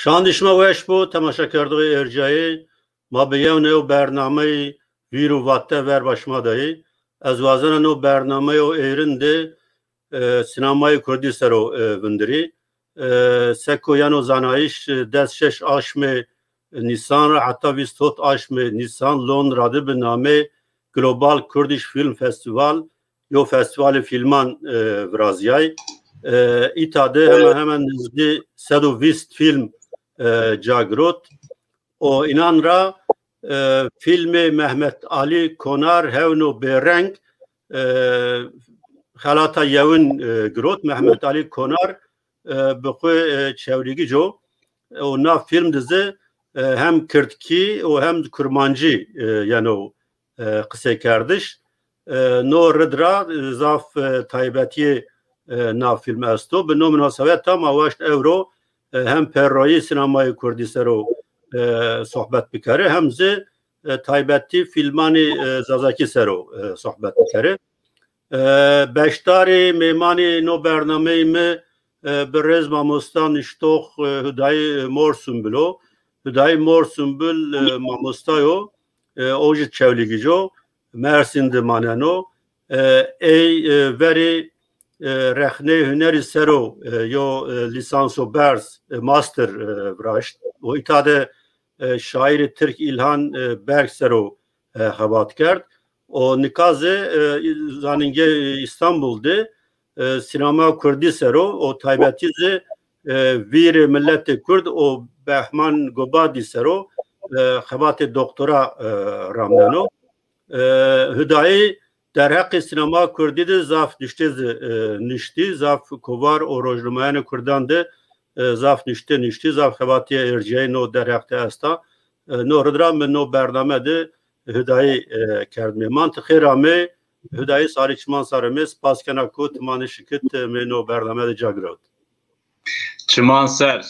شاندشما وش بو تماشا کرده ارجایی ما بیاونه و برنامه ویرو واته ور باشما دایی از وازن نو برنامه و ایرنده سینمای کردی سرو بندری سکو یانو زانایش دست شش آشم نیسان را حتی 28 آشم نیسان لندراده به نامه گلوبال کردیش فیلم فستیوال یا فستیوال فیلمان ورازیای ایتاده hemen nizdi 120 film جاگروت و اینان را فیلم Mehmet Ali Konar هونو برنگ خلاتا یون گروت Mehmet Ali Konar بخوی چوریگی جو و نا فیلم دزه hem Kürtki و hem Kurmancı yani قصه کردش نو ردرا زاف تایبتی نا فیلم استو به نو مناسبت تا ماواشت اورو هم پرایی سینمای کردی سرو صحبت بکره هم زی تایبتی فیلمانی زازاکی سرو صحبت بکره بشتاری میمانی نو برنامه می برز ماموستان اشتوخ هدای مور سنبلو هدای مور سنبل ماموستایو اوجی چولیگی جو مرسین دمانانو ای وری رخنه هنری سرو یا لیسانسو برز ماستر براشت و ایتاده شاعر ترک ایلهان برگ سرو خبات کرد و نکازه زانینگه استانبول'de sinema Kürdi sero o taybetize vir millet Kurd o Behman Gobadi sero xebat doktora ramdano hüdayi در حق سینما کردی ده زاف نشتی زاف کوار و روزنامه‌ان کردان ده زاف نشتی زاف خواتی ارجای نو در حق استا نو ردرام نو برنامه ده هدایی کرد می منطق رامه هدایی ساریچمان سارمس پاس کنا کوت مان شکت می نو برنامه ده جاگرود چمان سر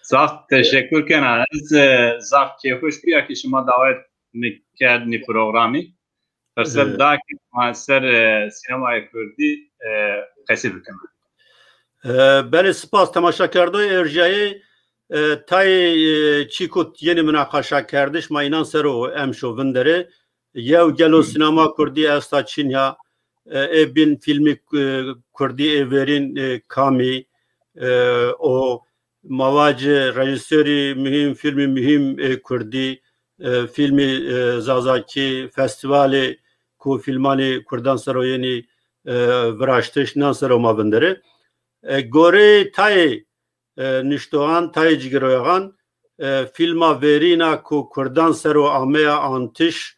زاف تشکر کنم از زاف کیفش بیا که شما دعوت میکردنی پروگرامی فرصت دا که سر سینمای کردی قصه بکنم بله سپاس تماشا کرده ارجایی تای چیکوت یعنی مناقشه کردش ما اینان سر و امشو وندره یو گلو سینما کردی استا چینیا بین فیلمی کردی ایورین کامی o mavac rejisörü mühim filmi mühim Kürdi filmi Zazaki festivali ku filmani Kurdan Saroyeni vraşteş nasero mavendere gore tay niştoğan tay cigiroyan filma verina ku Kurdan Saro amea antiş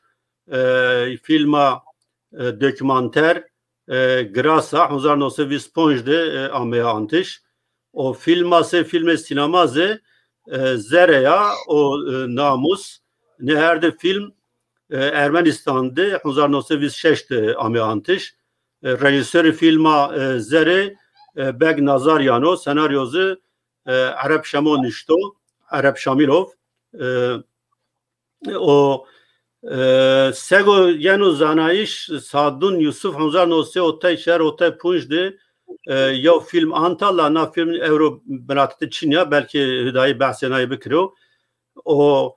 filma dokümanter grasa 1920 amea antiş o filmase filme sinemazı zereya o namus neherde film Ermenistan'da 1926'te amea antiş rejisörü filma zere Beg Nazaryano senaryozu Arap Şamon nişto Arap Şamilov o sego yano zanayiş Sadun Yusuf 1930 şer 35'de ya film Antalya na film Euro bıraktı Çin'e belki hüdayi bahsenayı bikro o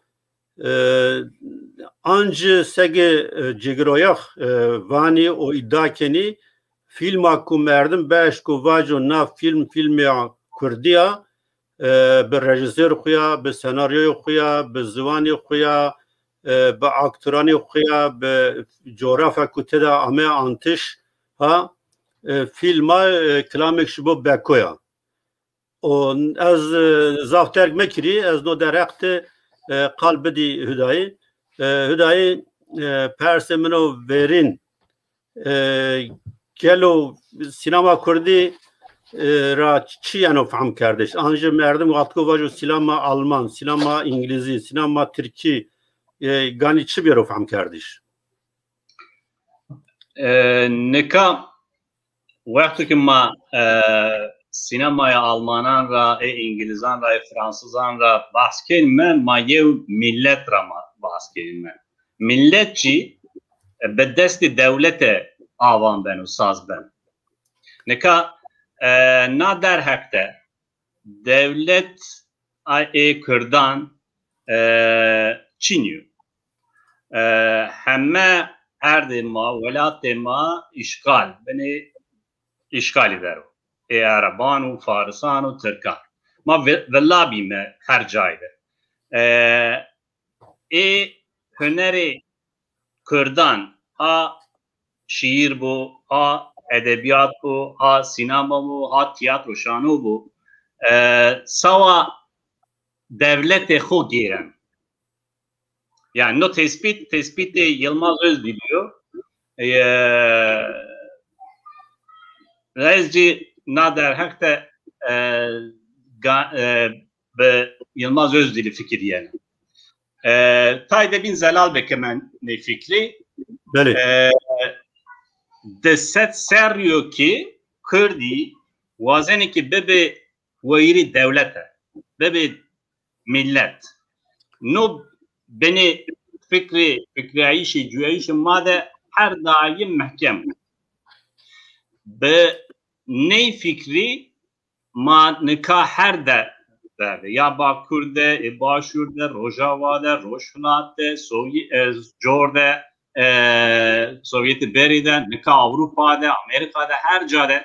anca sege cigroyak vani o iddiakeni film hakkı merdim beş ku vajo na filmi Kurdiya به رژیسر خویا به سناریوی خویا به زبانی خویا به اکتورانی خویا به جغرافیا کتدا همه آنتش ها فیلم کلامک شبو بکویا و از زافترگ مکری از نو درخت قلب دی هدایی پرسمنو ورین گلو سینما کردی را چی یعنی فهم کردش آنجا مردم وقتی واجو سینما آلمان سینما انگلیسی سینما ترکی گانی چی بیارو فهم کردش نکا وقتی که ما سینمای آلمانان را انگلیزان را فرانسوزان را بحث کنیم ما یه ملت را ما بحث کنیم ملت چی به دست دولت آوان بن و ساز بن نکا نه در حقته devlet Kurdan çiniyor. Hemme erdema, velatema işgal. Beni işgal eder. Araban, Farisan, Türkan. Ma vellabi me her cayda. Hüneri Kurdan ha şiir bu, ha edebiyat bu, ha sinema bu, ha tiyatro şanu bu. Sava devlete xo giren. Yani no tespit Yılmaz Özdiliyor. Rezci nader hakta be Yılmaz Özdili fikir yani. Tayde bin Zelal bekemen ne fikri? Deset seriyor ki Kürdi vazeni ki bebe vayri devlete, bebe millet. No beni fikri ayişi, cüyayişi made her daim mahkem. Be ne fikri ma nikah her de ya Bakür'de, Başür'de, Rojava'da, Roşunat'ta, Jor'da, Sovyeti Beri'de, nikah Avrupa'da, Amerika'da her cade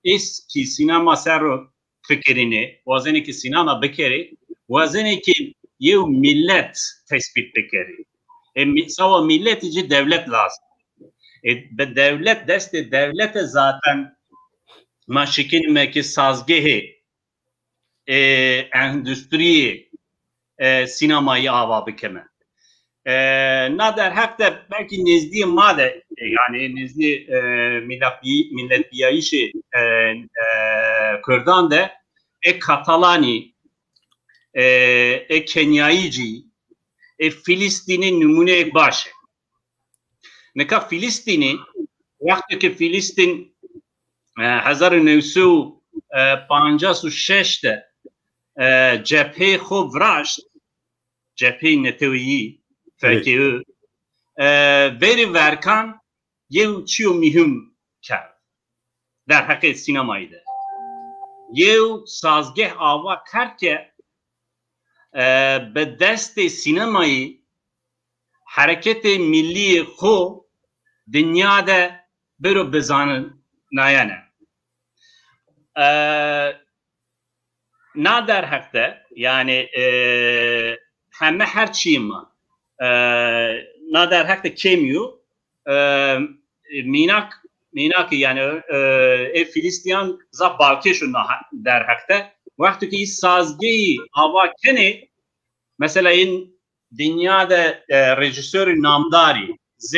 eski sinema serro fikrini, vazeni ki sinema bekeri, vazeni ki yev millet tespit bekeri. Sava millet için devlet lazım. Be devlet deste devlete zaten maşikin meki sazgehi endüstri sinemayı ava bikeme. Nader hakta belki nezdi made yani nezdi millet biyayişi Kürdan da Katalani Kenyayici Filistin'in numune başı. Neka Filistin'i vakti ki Filistin 1956'de cephe xo vraşt cephe neteviyi FKÖ veri verkan yev çiyo mühim kar der hakikat sinemaydı. Yev sazgeh ava karke be deste sinemayı hareketi milli xo dünyada bero bezanın nayane. Nader hakta yani hemme her çiğim nader hakta kemiyor minak yani Filistin za balkeşun der hakta vakti ki sazgeyi hava kene mesela in dünyada rejisörü namdari Z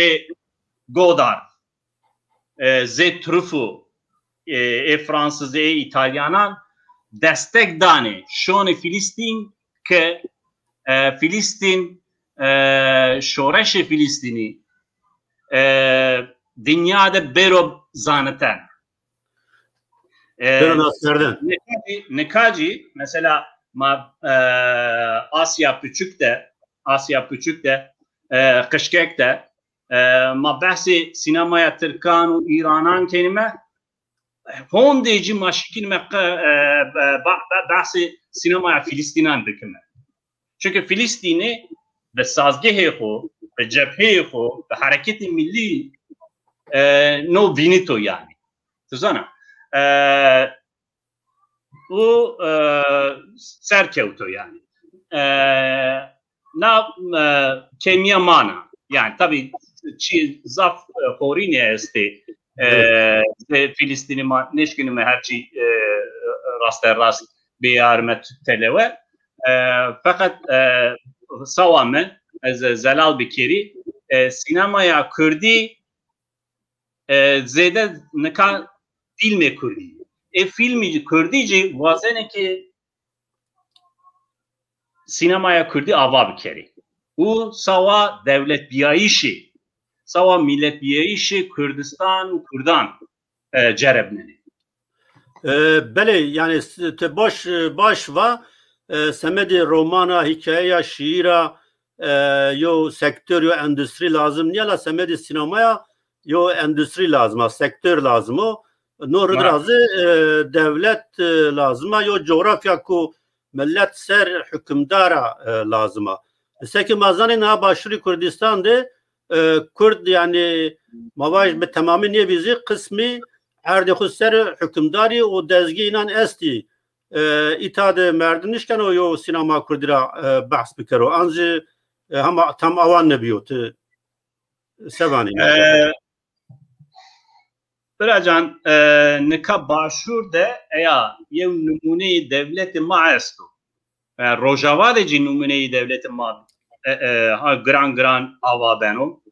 Godard Z Truffaut Fransız İtalyanan destek dane şone Filistin ke Filistin şoreş Filistini dünyada bero zaneten Nekaci mesela Asya Küçük'te Kışkek'te ma bahsi sinemaya Türkan ve İran'an kelime hondeci maşkin bahsi sinemaya Filistin'an dikime. Çünkü Filistin'i ve sazgehi xo, ve cepheyi xo, ve hareketi milli no vinito yani. Tuzana. Bu serkevto yani. Na kemiya mana. Yani tabi zaf horini este Filistin'i neşkinime herçi rast beyarmet telewe. Fakat savame Zelal Bikeri sinemaya Kürdi zede neka filme Kürdi. Filmi Kürdici vazene ki sinemaya Kürdi ava Bikeri. Bu sava devlet biyayişi, sava millet biyayişi Kürdistan, Kürdan cerebneni. Bele yani baş va semedi romana, hikaye, şiira yo sektör yo endüstri lazım. Niye la semedi sinemaya yo endüstri lazım, sektör lazım o. Nur razı devlet lazım. Yo coğrafya ku ملت سر حکمدارا لازمه سکی مازانی نه باشوری کردستان ده کرد یعنی مواج به تمامی نیویزی قسمی هر خود سر حکمداری و دزگی اینان استی ایتاد مردنش کنو یو سینما کردی را بحث بکرو انجی هم tam avan nebiyo te sevani Biracan nika başur de eya yev numune devleti ma estu rojava ci numune devleti ma gran ava beno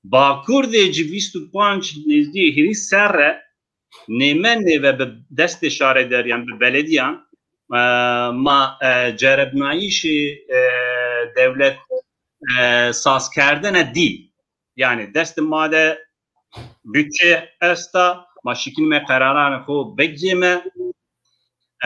bakur de ci 25 nizdi hiri serre nemen ve dest işare der yani belediyan ma cerebnayişi devlet saz kerdene değil. Yani destim made bütçe esta maşikinme kararını xo begceme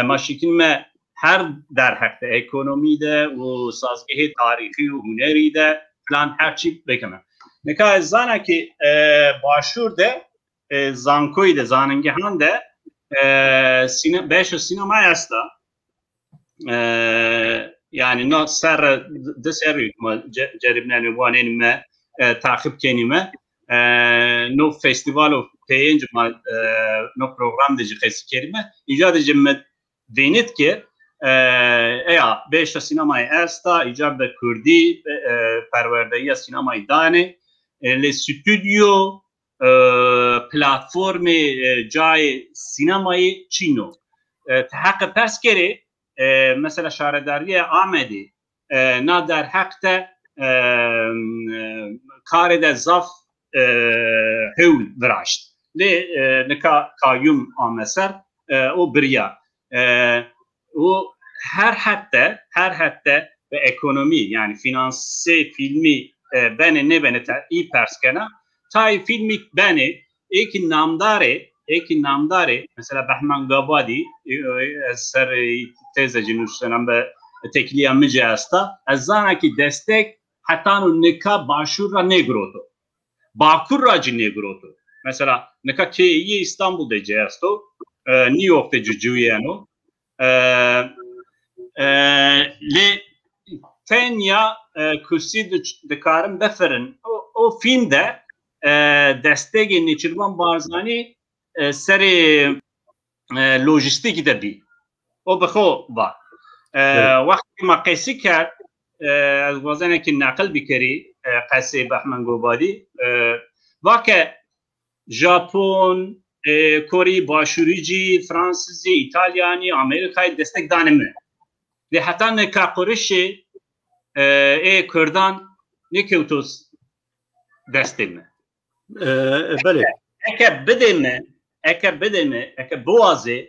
maşikinme her derhekte ekonomide u sazgehi tarihi u huneri de plan her çip bekeme. Neka zana ki başur de zankoy de zanengehan de beş sinema esta yani no ser de seri ma ceribne vanen me takip kenime no festival of peyinc ma no program de jikesi kerime icad ecemme denet ki eya beş sinemayı esta icab da kurdi perverdeya sinemayı dane le stüdyo platformi cay sinemayı çino tahakkı peskeri mesela şaredariye Ahmedi na der hakte karede zaf hul viraşt le nika kayyum ameser o birya o her hatta ve ekonomi yani finanse filmi beni iyi perskena tay filmi beni iki namdare mesela Bahman Gabadi ser tezeci nuşsenem be tekliya micasta azanaki destek hatta nika başura negroto bakurracı negroto mesela nika ki İstanbul'da cesto New York'ta cücüyeno le tenya kursi de karım beferin o filmde desteğin içirman barzani seri lojistik de bir o bxo var vakti ma qesi kar az vazene ki naql bikari qasi Bahman Gobadi vake Japon Kore başurici Fransızı İtalyani Amerika'yı destek danemi ve hatta ne kakorişi Kürdan ne kevtos destemi bale eke bedeme boğazı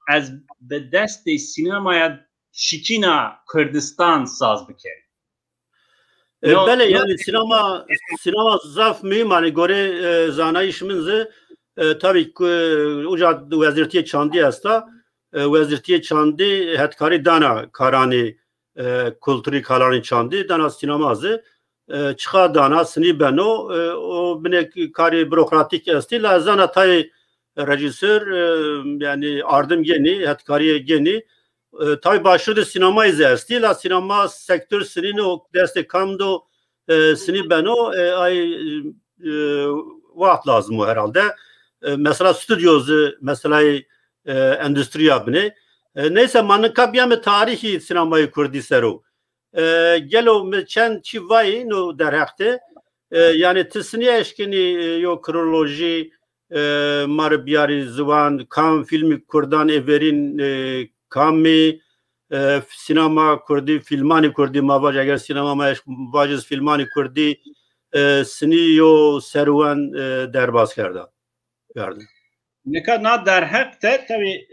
az be desti sinemaya şikina Kürdistan saz bike. Bale yani sinema zaf miyim hani gore zanayişimizi tabii ki uca vazirtiye çandi asta vazirtiye çandi hetkari dana karani kültürü karani çandi dana sinemazı çıka dana sini beno o bine kari bürokratik esti lazana tay rejisör yani ardım geni hetkari geni tay başladı sinema izlesti la sinema sektör sini o destek kamdo sini beno ay vaat lazım o herhalde mesela stüdyozu mesela endüstriya bine neyse manıka bir tarihi sinemayı kurdi sero gelo çen çivayı no derhakte yani tisniye eşkini yo kronoloji marbiyari zıvan kam filmi kurdan everin kami sinema kurdi filmani kurdi mavac eğer sinema mavaciz filmani kurdi sini yo serüven derbaz kerda yardım. Ne kadar derhakte tabii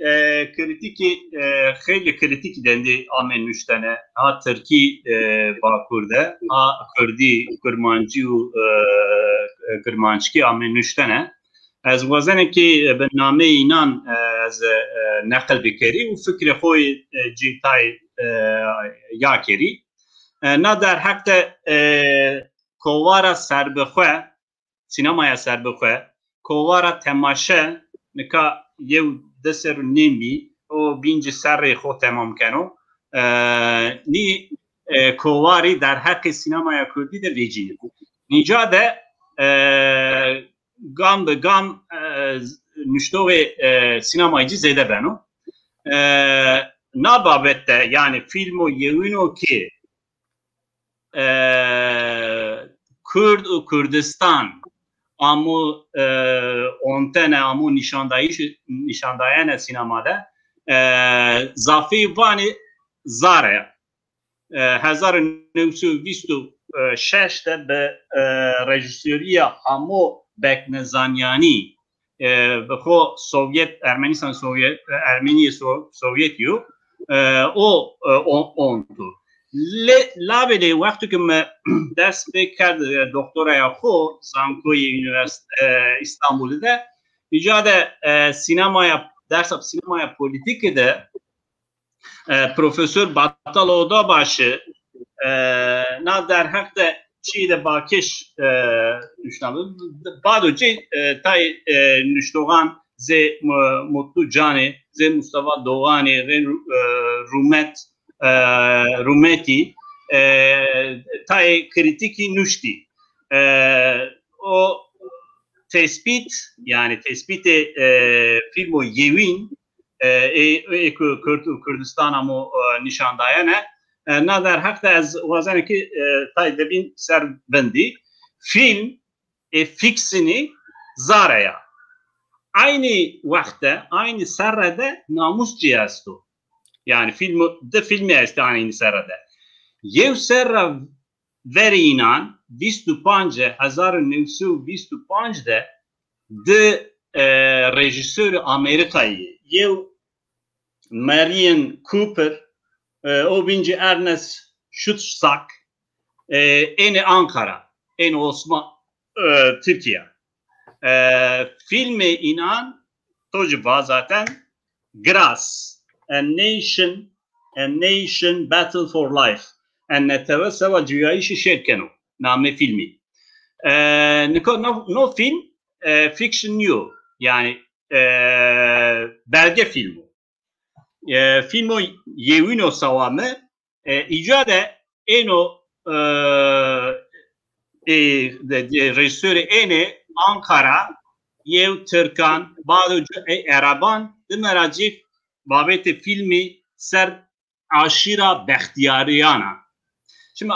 kritiki xeyli kritik dendi amen nüştene ha Türkiye Bakur'da ha Kurdi Kurmançki amen nüştene az vazene ki bername inan az nakl bikeri u fikri xoy citay yakeri na derhakte kovara serbexwe sinemaya serbexwe kovara temaşe nika yev deser nemi o binci serri xo tamam kano نی کواری در حق سینمای کردی در ویجینی نیجا ده گام به گام نشتوه سینمایجی زیده بنو نبابت ده یعنی فیلمو یوینو که کرد و کردستان امو اونتن امو نشاندایان سینما ده زافی وانی زاره 1926 ده به رژیسوری همو بکنزانیانی به خو سوویت ارمنیستان سوویت ارمنی سوویتیو او اونتو لابلی وقتی که من دست بکرد دکترای خو زانکوی یونیورسیته استانبول ده ایجاد سینمای درس سینمای پلیتیک ده پروفسور بطل اودا باشه نه در حق ده چی ده باکش نشنم بعدو چی تای نشتوغان زی مطلو جانه زی مصطفی دوغانی رومتی تای کریتیکی نشتی o tespit yani tespit filmo yevin Kürdistan ama nişandayane ne der hakta az vazane ki tay debin serbendi film fiksini zaraya aynı vakte aynı serrede namus cihastu yani filmi est aynı serrede yev serra verinan 25 1925 de rejisör Amerika'yı yev Marion Cooper o binci Ernest Schutsak en Ankara en Osman Türkiye filmi inan tocba zaten Grass A Nation Battle for Life النتوى سوا جوائش شركنو نام فيلمي نو فيلم فيكشن نيو يعني belge filmu filmo yevino savame icade eno rejisörü ene Ankara yev Türkan bazı Araban demeracif babeti filmi ser aşira Behtiyariyana şimdi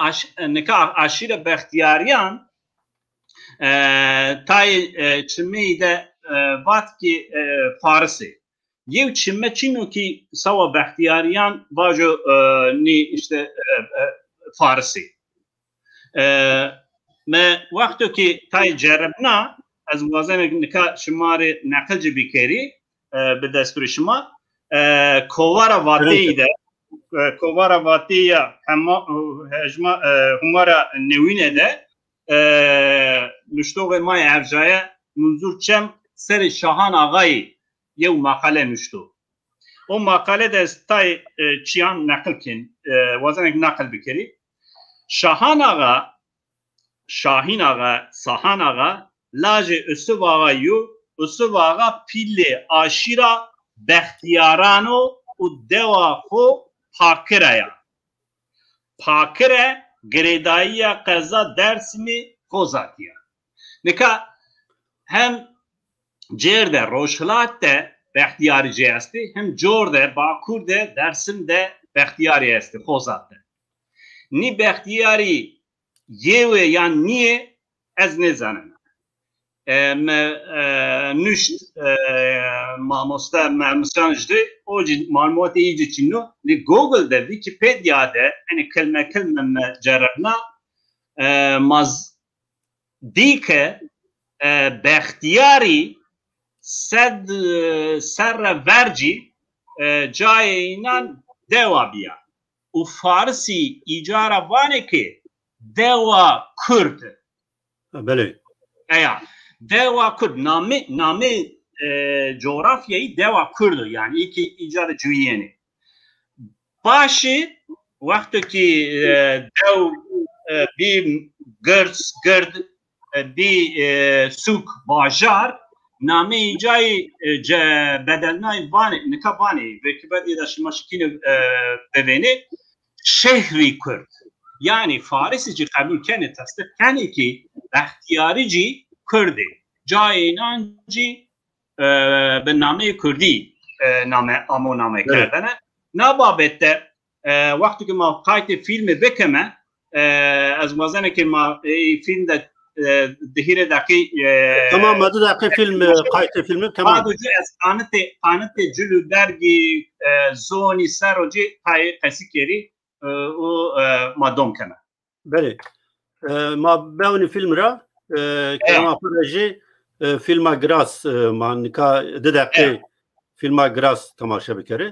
aşira Behtiyariyan tay çimmeyi de vatki Farsi yev çimme çino ki sava Behtiyariyan vajo ni işte Farsi me vakto ki tay cerabna az wazane nika şimari nakılcı bikeri be desturi şima kovara vati de kovara vatiya hejma humara nevine de nuştoğe may ercaya munzur çem seri Şahan ağayı yev makale nuştu o makale de tay çiyan nakılkin wazane nakıl bikeri Şahan ağa Şahin ağa Sahan ağa laje üstü vağayu üstü vağa pille aşira Behtiyarano u deva xo pakiraya. Pakire gredaiya qaza dersimi xozatiya. Nika hem cerde roşlatte Behtiyari cesti hem jorde bakurde dersimde Behtiyari esti xozatte. Ni Behtiyari yewe yan niye ez nezanim. نشت ماموستا ماموسانجده اوجی معلومات ایجی چینو لی گوگل ده ویکیپیدیا ده یعنی کلمه جربنا ماز دیکه بختیاری سر ورجی جای اینان دوا بیا و فارسی ایجارا وانه که دوا کرد بله ایا Deva Kurd name coğrafyayı Deva Kurdu yani iki icat cüyeni. Başı vaktaki dev bir gırd bir suk bajar نامه جای بدلنای وانی نکابانی ve kibet adaşı maşkini deveni şehri Kürt yani Farisici kabul kene tasdik kene ki ihtiyarici Kürdi cay inancı به نامه کردی نامه امو نامه کردنه نبابته وقتی که ما قایت فیلم بکنه از موازنه که ما فیلم دهیر دقیق tamam adı daqi film qayt filmi tamam sadece az kanıt جلو درگی زونی سروجی قسی کری او مادام کنه بله ما بونی فیلم را کلام پروژه فیلم گراس من کا دقیقه فیلم گراس تماشا بکره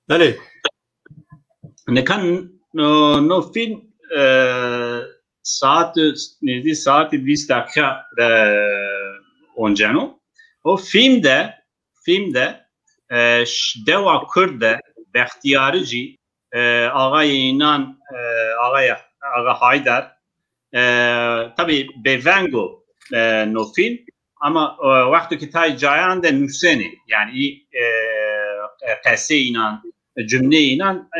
بله نکن نو فیلم ساعت نزدیک ساعت 20 دقیقه اونجانو o filmde deva Kürt'de Behtiyarıcı ağay inan ağa Haydar tabi bevengo no film ama vakti ki tay cayan de nüseni yani qese inan cümle inan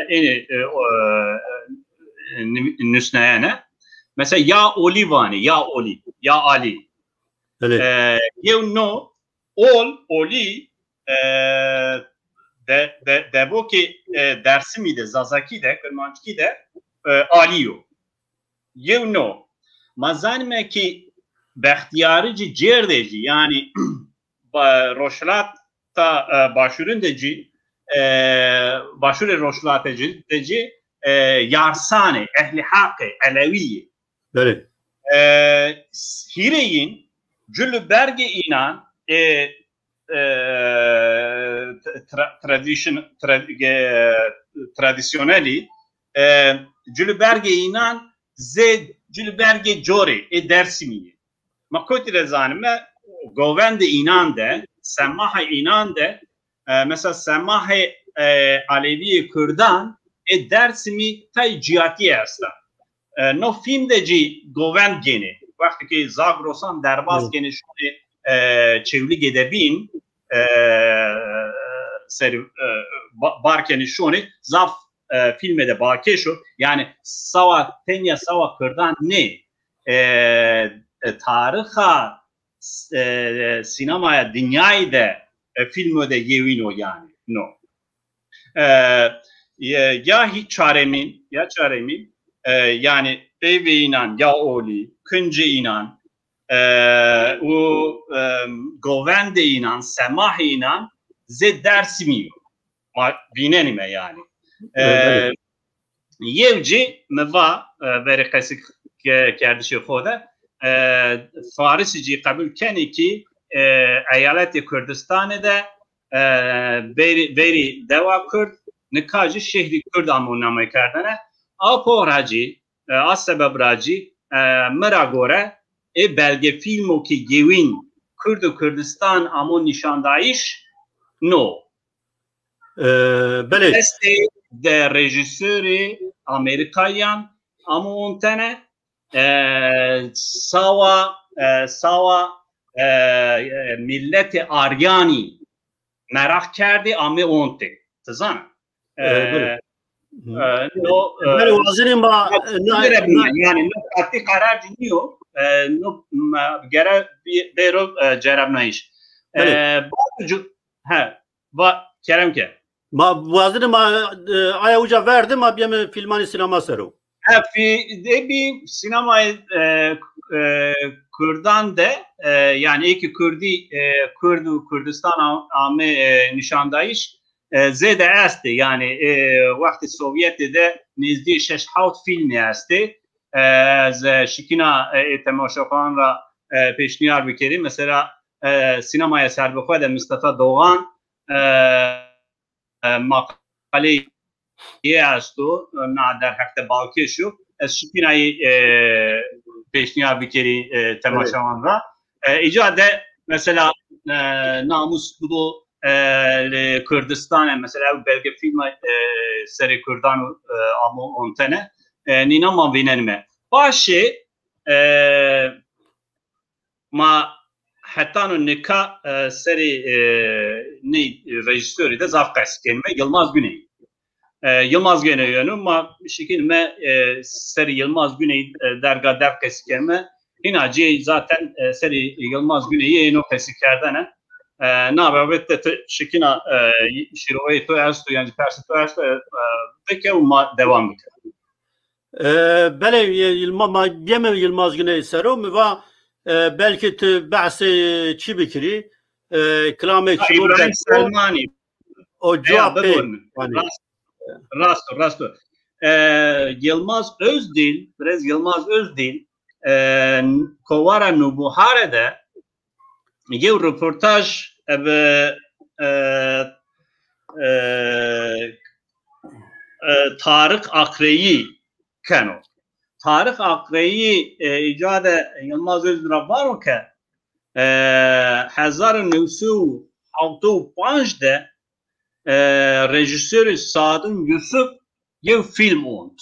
nüsneyene mesela ya Olivani ya Oli ya Ali you know all Oli de bu ki Dersim'i de Zazaki de Kırmançki de Aliyo you know mazanime ki Behtiyarıcı cerdeci yani roşlat ta başurundeci başure roşlateci yarsane ehli hakkı Aleviye evet hireyin cülü berge inan tradisyoneli cülü berge inan cülü berge jori Dersimiye makoti rezanime govende inan de semaha inan de mesela semaha Alevi Kürdan Dersimi tay cihati asla no filmdeci govend gene vakti ki Zagrosan derbaz gene şunu çevli gedebin seri barkeni şunu zaf filmde bakeşo yani sava tenya sava Kürdan ne tariha sinemaya dünyayı da filmde yevino yani no ya hiç çaremin yani Beyve inan ya Oli Kınca inan و گووند اینان سماح اینان زد درس میو ما بیننیمه yani یوجی موا برقصی کردش خوده فارسیجی قبول کنی که ایالت کردستان ده بری دوا کرد نکاجی شهری کرد آمون نامه کردنه آپو راجی از سبب راجی مرا گوره belge filmo ki gewin Kurd û Kurdistan amon nîşandayîş no. Destê de rejîsorê Amerîkayan amon tene sawa milletê Aryanî merak kerdî amê onte. Tizan. Yani katî karar diniyor. نو گره بیرو جرب نایش ها و کرم که ما وازن ما آیا اوجا ورده ما بیام فیلمانی سینما سرو فی بی سینمای کردان ده yani iki Kurd و Kurdistan amı nişandayış zede esti yani vakti Sovyeti de nizdi 6-7 filmi esti از شکینا تماشاکان را پیشنهاد بکردیم مثلا سینمای سر بخواد مصطفی دوغان مقاله یه است و در حق باکی شو از شکینای پیشنهاد بکردیم تماشاکان را ایجاد مثلا ناموس بودو کردستان مثلا belge film سری کردان آمو اونتنه نینا ما بیننمه باشه ما حتی نکا سری نی رژیسوری ده زاف قصد کنیم Yılmaz Güney'in ma şekil me seri Yılmaz Güney derga der qesd inacı zaten seri Yılmaz Güney'i eno qesdkerden na babette şekina şiroye to asto yani tersi to asto peki ma devam ediyor. بله Yılmaz Güney serum ve belki bahsi çi bikri klamek İbrahim Selmani o cevap Rasto Yılmaz Özdil biraz Yılmaz Özdil Kovara Nubuhare'de bir röportaj Tarık Akre'yi kano. Tarık Akre'yi icadı Yılmaz Özdil var mı ki 1965'de rejisörü Sadun Yusuf bir film oldu.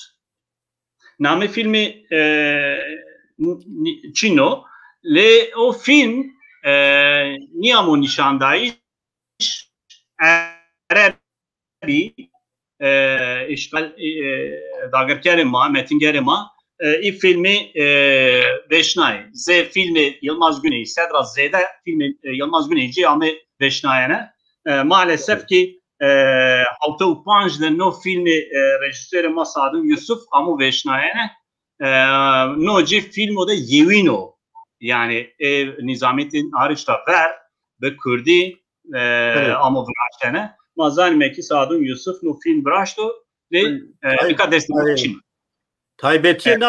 Name filmi Çino. Le o film niyamo nişandayış Arabi işgal dagirkeri ma metingeri ma i filmi Veşnay. Z filmi Yılmaz Güney. Sedra Z'de filmi Yılmaz Güneyci ama Veşnay'ına maalesef ki 65'de no filmi rejisörü ma Sadun Yusuf ama Veşnay'ına no ci filmo da Yevino yani Nizamettin Arış'ta ver ve Kürdi ama Vraştene mazalime ki Sadun Yusuf no film Vraşto ve birkaç destek için. Taybeti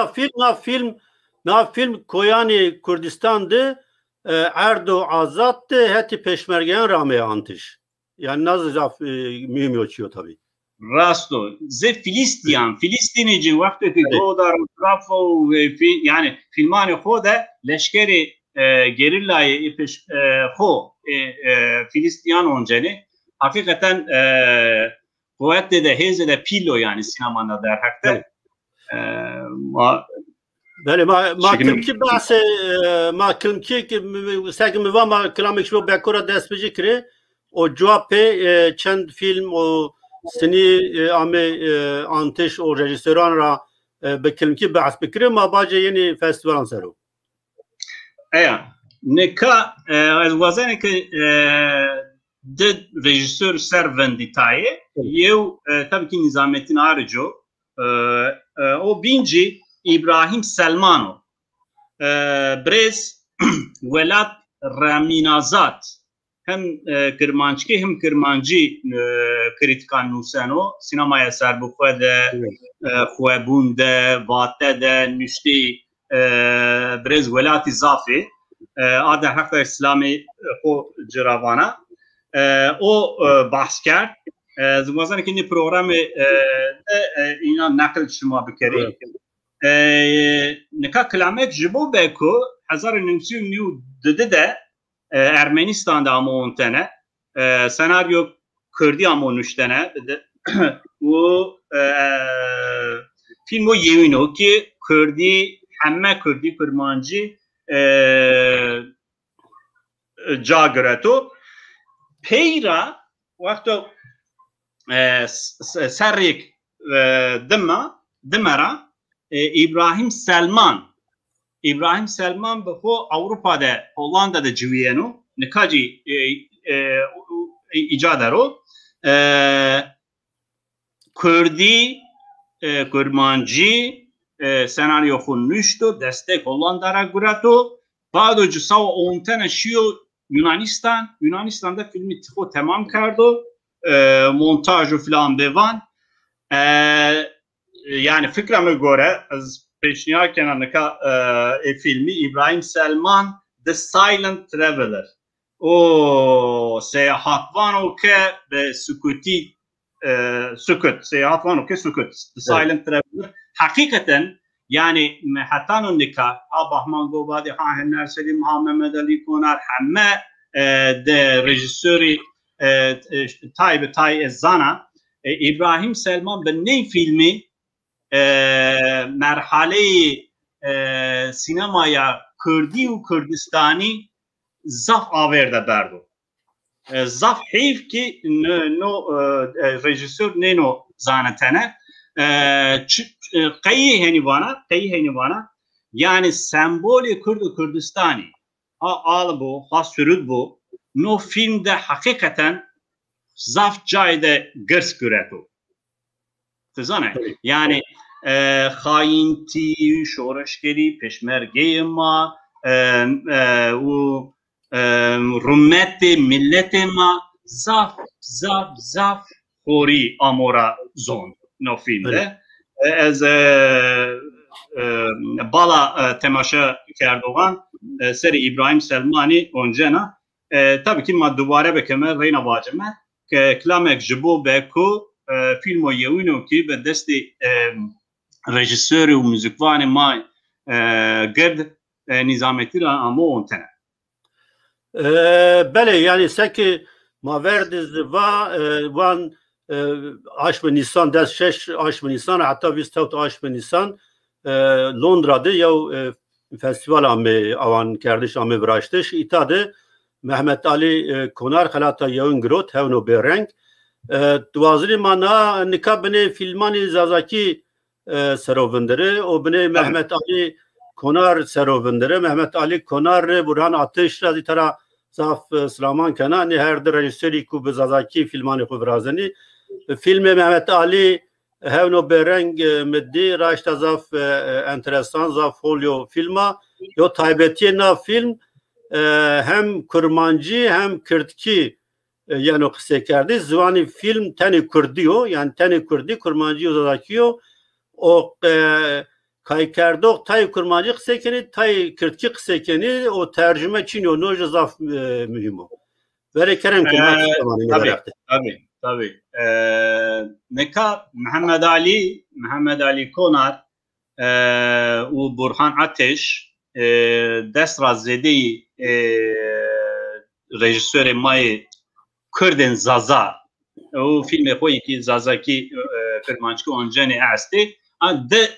na film koyani Kürdistan'dı Erdo Azad'dı heti peşmergen rame antış. Yani nazı mühim ölçüyor tabii. Rasto. Ze Filistinici vakti ki Godar Trafo yani filmani xoda leşkeri gerillayı xo Filistiyan onceni hakikaten kuvvetle de heze de pilo yani sinemanda der hakta. بله ما کم کی بحث ما کم کی سعی می‌کنم ما کلامی که به کار دست بگیره o cevap çend film o seni ame anteş o rejisöran ra bekilim ki bahs bikre ma baje yeni festival sero. Neka az wazane ki de rejisör servenditaye yev tabii ki Nizamettin Arıco o binci İbrahim Selmano brez welat Ramînazad hem Kirmançî hem Kirmancî krîtika nûseno sînemaya serbixwe de xwebûn de vate de nûştê birêz welatî Zafê a derheqda İslamê xwe ciravana o bahs kerd zimazan ki programê îna neqil şima bikerî nika kilamek ji bo be ku 1992 de Ermenistan'da ama 10 tane senaryo Kürdi ama 13 tane bu filmu yevino ki Kürdi hemme Kürdi Kurmancı cagreto peyra vakto serrik dimera İbrahim Selman bu Avrupa'da Hollanda'da civiyeno nikaci icadaro Kürdi Kurmancı senaryo nüşto destek Hollanda'ra gurato bado cusa 10 tane şiyo Yunanistan'da filmi tıko tamam kardo montajı falan devan yani fikrime göre az peşniyar kenarındaki filmi İbrahim Selman The Silent Traveler o seyahatvan o ke ve sükut seyahatvan o ke sükut The Silent Traveler hakikaten yani hatta nikah Bahman Gobadi ha Henner Selim ha Mehmet Ali Konar hemme de rejisörü Tay Zana İbrahim Selman ben ne filmi merhaleyi sinemaya Kürdi ve Kürdistani zaf averde berdo. Zaf heyf ki rejisör neno zanetene kayı henivana yani sembolü Kürdü Kürdistani al bu ha sürüd bu no filmde hakikaten zaf cayde gırs güreto. Tezane yani hainti, şoreşgeri, peşmerge ma rummeti, milleti ma zaf hori amora zon no filmde. Ez bala temaşa kerdogan seri İbrahim Selmani oncena tabii ki ma duvare bekeme reyna vacime ke klamek jibo beku filmo yewino ki be desti rejisörü ve müzikvanı ma gerd Nizamettin ama 10 tane. Bele yani seki ma verdiz van 8 Nisan dest 6 Nisan hatta biz tevt 8 Nisan Londra'da ya festival ame avan kardeş ame vraştış itadı Mehmet Ali Konar halata yağın grot hevno berenk دوازری مانا نکابنه فیلمانی زازاکی سروندره و بنه محمد علی کنار سروندره محمد علی کنار برهان آتش رازی ترا زاف سلامان کنه نه هر در رجیسوری کو به زازاکی فیلمانی خو برازنی فیلم محمد علی هونو برنگ مدی راشت زاف انترسان زاف فولیو فیلما یو تایبتی نا فیلم hem Kurmancı hem Kürtki yani o kısa kerdi. Zivani film teni Kürdiyo yani teni Kürdi Kurmancı uzakiyo o kaykerdok tay Kurmancı kısa keni tay Kürtki kısa keni o tercüme Çinyo noje zaf mühim o. Böyle kerem tabii. Neka Muhammed Ali Konar u Burhan Ateş destra zedeyi rejisöre mai Kürden Zaza o filme koyi ki Zaza ki Kırmançı oncene asti de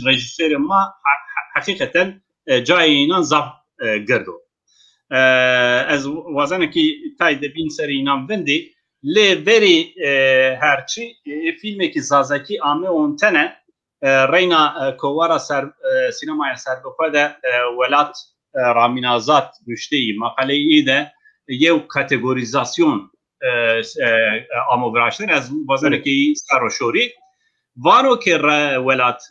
rejisöre ma hakikaten cayina zaf gerdo az wazana ki tayde bin seri inan vendi le veri herçi filme ki Zaza ki ame on tane reyna kovara sinemaya serbixwe de welat Ramînazad düştî makaleyi de yew kategorizasyon amobiraştir ez bazareki saroşori varo ki welat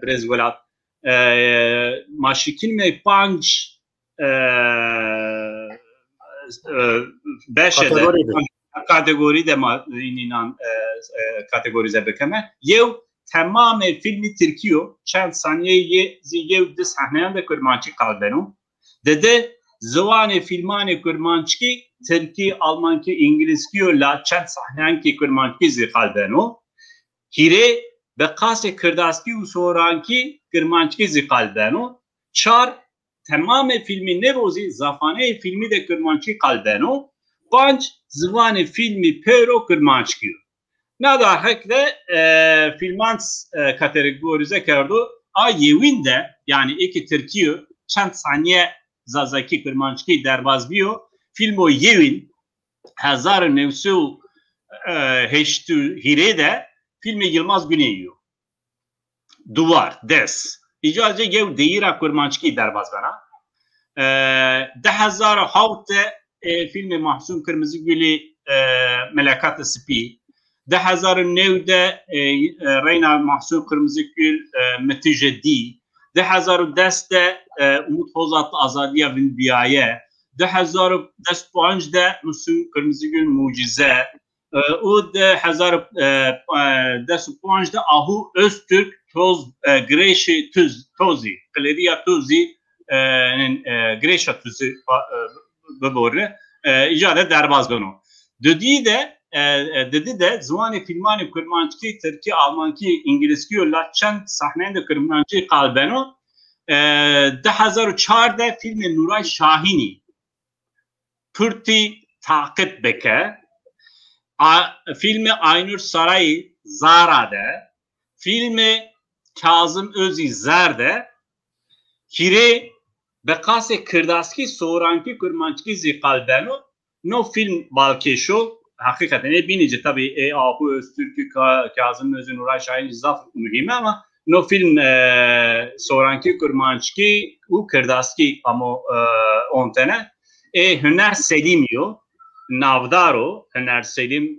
brez welat maşikil me panj beşe de kategori de inan kategorize bekeme yev tamam filmi Türkiye çend saniye yev de sahneyan de kurmançı kalbenu dede zıvane filmane kurmançı Türkiye Almanki İngilizki la çend sahneyan ki kurmançı zi kalbenu hire beqase kirdaski u soranki kurmançı zi kalbenu çar tamam filmi ne rozi zafane filmi de kurmançı kalbenu panç zıvane filmi pero kurmançı Nadar hekle filmans kategorize kardo a yevinde yani iki Türkiye çend saniye zazaki kurmançı derbaz biyo filmo yevin 1908 hirede filmi Yılmaz Güney'yo Duvar des icazı yev deyira kurmançı derbaz bana 2007 filmi Mahsun Kırmızıgül'ü Melakat-ı Spi 2009'da Reyna Mahsun Kırmızıgül Metijedi 2010'da Umut Hozat Azadiya Vinbiyaye 2015'da Mahsun Kırmızıgül Mucize o 2015'da Ahu Öztürk Greşi Tozi Kleriya Tozi Greşa Tozi bebore icade derbaz gonu dedi de zıvani filmani kurmançı Türkiye Almanki İngilizki yolla çend sahnende kurmançı kalbeno 2004'da filmi Nuray Şahini Pürti takip beke filmi Aynur Sarayı Zara'da filmi Kazım Özî Zer'de hire beqase kirdaski soranki kurmançı zi kalbeno no film balkeşo hakikaten binici tabi Ahu Öztürk'ü Kazım Özî Nuray Şahin zaf mühim ama no film soranki kurmançı u kirdaski ama ontene Hüner Selim yo navdaro Hüner Selim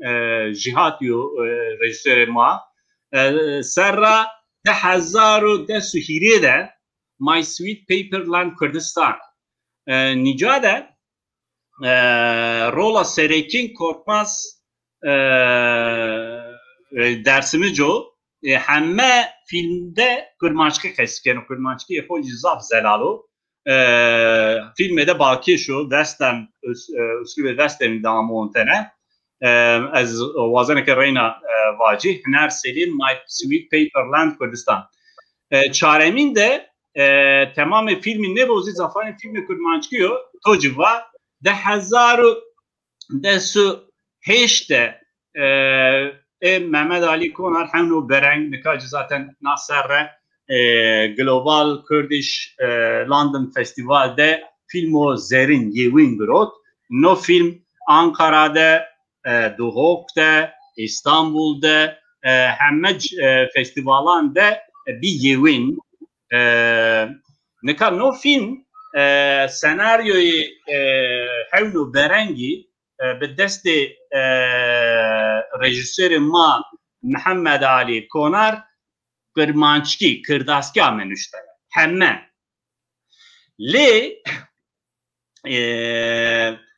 cihat yo rejisör ma serra 2010 My Sweet Paperland Kurdistan nicade rola Serekin Korkmaz dersimi jo hemme filmde kurmançı kesken kurmançı efoji zaf zelalo filmde de baki şu western usulü western damontene az wazane ke reyna vaci Hüner Selim My Sweet Paperland Kurdistan çaremin de tamamı filmin ne bozi zafane filmi kurmançı tociva 2008'de Mehmet Ali Konar hemno bereng nikaj zaten Nasser'e Global Kurdish London Festival'de filmo Zerin Yevin Grot no film Ankara'da Duhok'ta İstanbul'da hemme festivalanda bir Yevin nekar no film senaryoyu hevlu berengi be desti rejisörü ma Muhammed Ali Konar kurmançki kırdaski amenüşte hemme le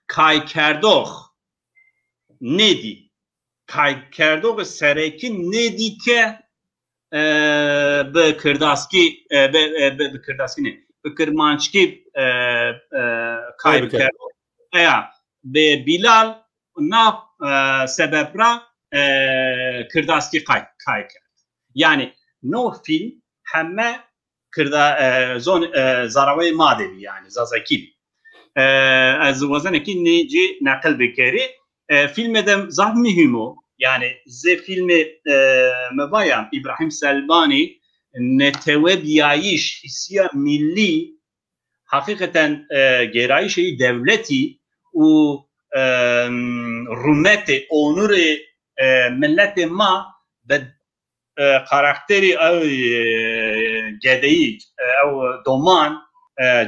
kay kerdoğ nedi kay kerdoğ serekin nedi ke be kırdaski be kırdaski ne Kırmançki kaybeder. Ya be Bilal na sebepra kırdaski kaybeder. Yani no film hemme kırda zon zaravay madevi yani zazaki. Az vazaneki neci nakil bekeri filmedem zah mühimo yani ze filmi mebayam İbrahim Selbani neteve biyayiş hissiya milli hakikaten gerayişi devleti u rumeti onuru milleti ma ve karakteri gedeyi doman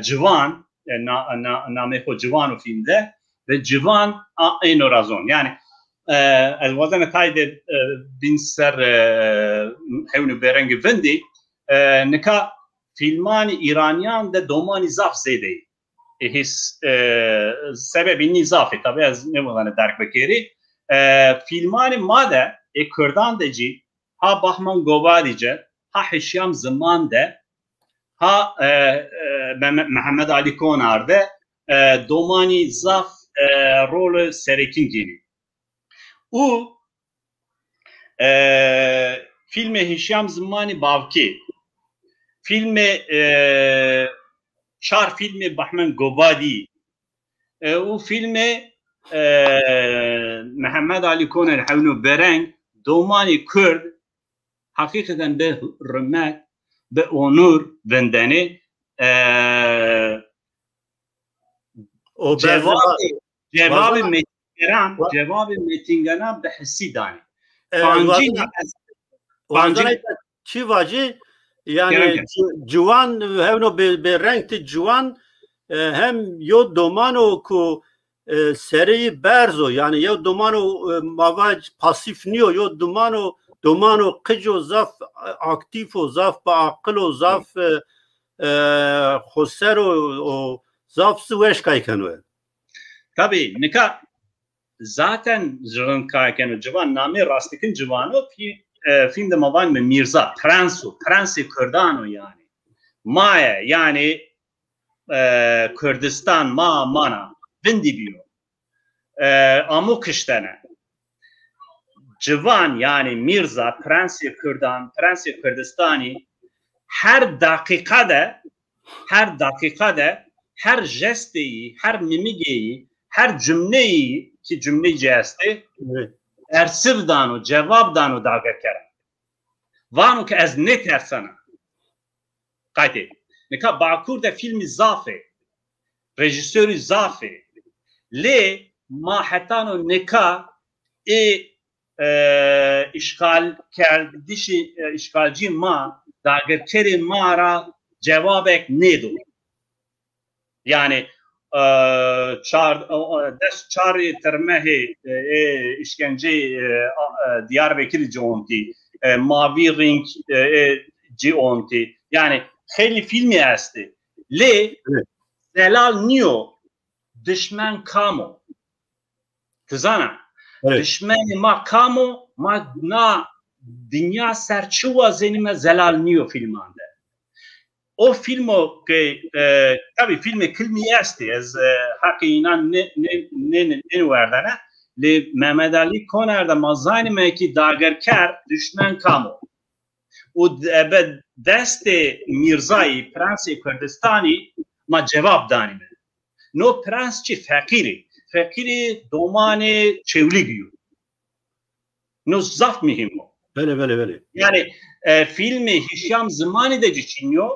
civan nameho civan o filmde ve civan aynı razon yani az vazana tayde bin ser hevnu berengi vendi neka filmani İranyan da domani zaf zeyde هیس سببی نیزافی طبعا از نمودن درک بکری فیلمان ماده کردان دجی ها بحمان گوادی جه ها حشیام زمان ده ها محمد علی کونار ده دومانی زاف رول سرکین گیری او فیلم هشام زمانی باوکی فیلم چار فیلم بحمن گوادی او فیلم محمد علی کونر حونو برنگ دومانی کرد حقیقتا به رمک به اونور وندنه جواب میتینگران به حسی دانی پانجی چی واجه یعنی جوان هونو به رنگ جوان هم یو دومانو کو سری برزو یعنی یو دومانو مواج پاسیف نیو یو دومانو قجو زاف اکتیف و زاف با عقل و زاف خسر و زاف سوش کای کنوه tabii nika zaten jırın kayken civan namı rastikin civanı filmde mavan mı Mirza Prensi Kırdano yani Maya yani Kürdistan mana vindi biyo amu kıştane civan yani Mirza Prensi Kürdistani her dakikada her jesteyi her mimigeyi her cümleyi ki cümle cesti ersiv dano cevap dano daga kere vanu ki ez ne tersana kaydı nika Bakur'da filmi zafe rejisörü zafe le mahetano nika işgal kerdişi işgalci ma daga kere mara cevabek nedo yani çar termehi işkence Diyarbakır jonti mavi ring jonti yani خیلی filmi است لی zelal niyo düşman kamu tuzana düşman ma kamu ma na dünya serçuva zenime zelal niyo filmande o filmo ki tabi filmi kilmi است از حقیقتا ne verdane li Mehmet Ali Koner'de mazayni meki dagerker düşman kamu o dest Mirzai Prensi Kürdistani ma cevap danime no prensçi fakiri domane çevli giyo no zaf mühim o bele yani filmi Hişam Zımani de düşünüyor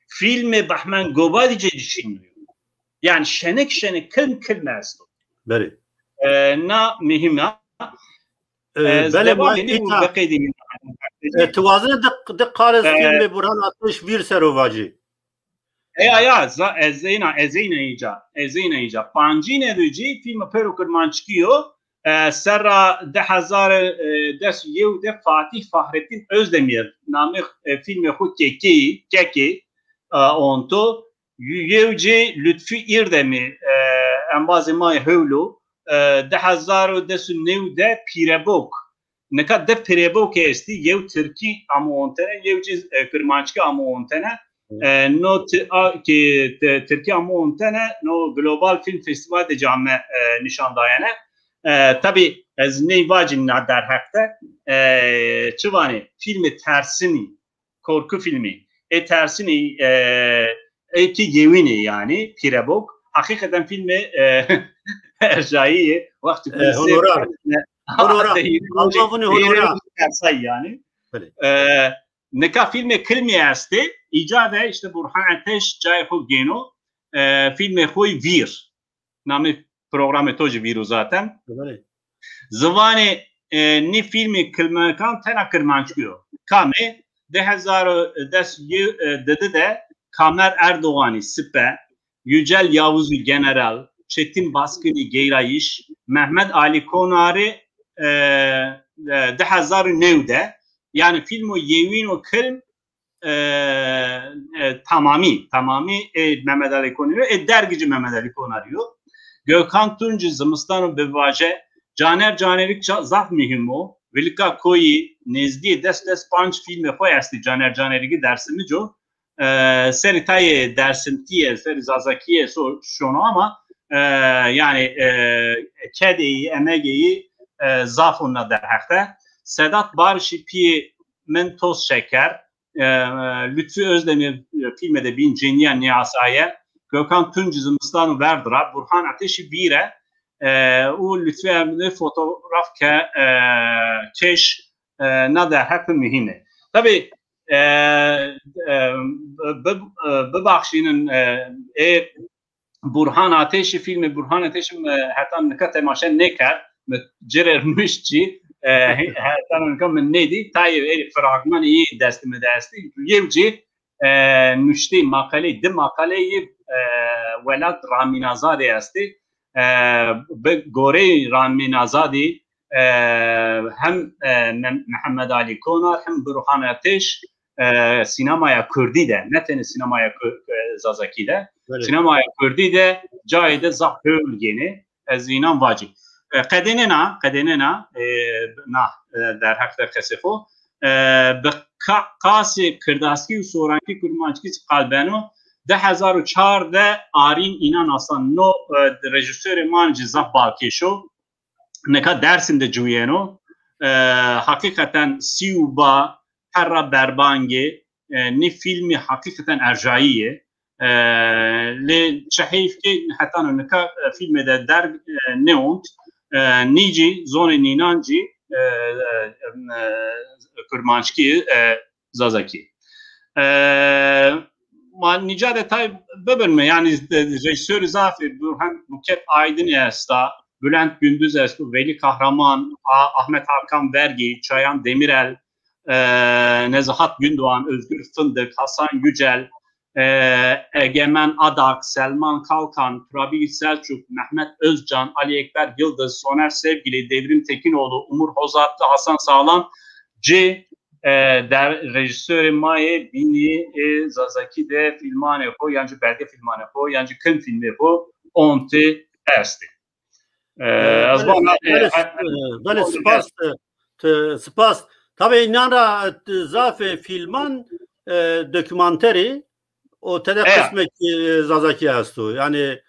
filmi Bahman Gobadi de düşünüyor yani şenek kılmaz bele na mühim bele توازن دقارز فیلم برهان 61 سروواجی ezina ica pancine duji film pero kurmançkiyo serra 2010 Fatih Fahrettin Özdemir namı filmi xud keki onto yevci Lütfi İrdemir embazı may hevlu 2009 Pirebok نکات ده پریبو که استی یو ترکی امونتنه یو چیز کرمانچکی امونتنه نو که ترکی امونتنه نو گلوبال فیلم فستیوال ده جامعه نشان داینه tabi از نیواجی در حقته چوانی فیلم ترسینی korku filmi tersini ki yevini yani Pirebok hakikaten filmi erjaiye vakti honorar yani neka filmi kilmi asti icada işte Burhan Ateş cay xo geno filmi xoy vir nami programı toji viru zaten zavani ni filmi kilmakan tena kirmançıyor kame 2010 dedi de Kamer Erdoğan'ı sipe Yücel Yavuz'u general Çetin Baskın'ı geyrayiş Mehmet Ali Konar'ı 2009 yani filmu yevin o kılm tamami Mehmet Ali Konarıyor. Dergici Mehmet Ali Konarıyor. Gökhan Tuncu Zimistan ve Vaje Caner zaf mühim o. Velika koyi nezdi dest panç filme koyasti Caner'i dersimi jo. Seritay dersintiye seri zazakiye şunu ama yani kedeyi emegeyi zafuna derhekte. Sedat Barışi pi mentos şeker Lütfü Özdemir filmede bin Ceniyen Niyasaye Gökhan Tuncu Zimistan verdira Burhan Ateşi bire o Lütfü Emre fotoğraf ke keş ne derhekte mühimi. Tabi bebakşinin Burhan Ateşi filmi Burhan Ateşi hatta ne temaşa neker cerermişçi hatta ne neydi tayi fragman iyi desti yevci nüşti makaleyi velat Ramin Azadi asti be gore Ramin Azadi hem Mehmet Ali Konar hem Burhan Ateş sinemaya Kürdi de ne tane sinemaya Zazaki de sinemaya Kürdi de cayde zahhül geni zinan vacib قدننا نه در حق در کسفو به قاسی کرداسکی و سورانکی کرمانچکی قلبانو 2014 آرین اینان اصلا نو رژیسور مان جزاف بالکشو نکا درسinde جوینو حقیقتا سیوبا هر بربانگی نی فیلمی حقیقتا ارجاییه لی چهیف که حتی نکا فیلم در نیوند نیجی زون نینانجی کرمانچکی زازاکی ما نیجا detay bebirme yani rejisör zafi Burhan Buket Aydın Esta Bülent Gündüz Esta Veli Kahraman Ahmet Hakan Vergi Çayan Demirel Nezahat Gündoğan Özgür Fındık Hasan Yücel Egemen Adak, Selman Kalkan, Turabi Selçuk, Mehmet Özcan, Ali Ekber Yıldız, Soner Sevgili, Devrim Tekinoğlu, Umur Hozatlı, Hasan Sağlam, der rejisörü Maye Bini Zazaki de filmane po, yani belge filmane po, yani kın filmi po, onti ersti. Böyle spas. Tabii inanra zafe filman dokümanteri o tede kısmet Zazaki astu. Yani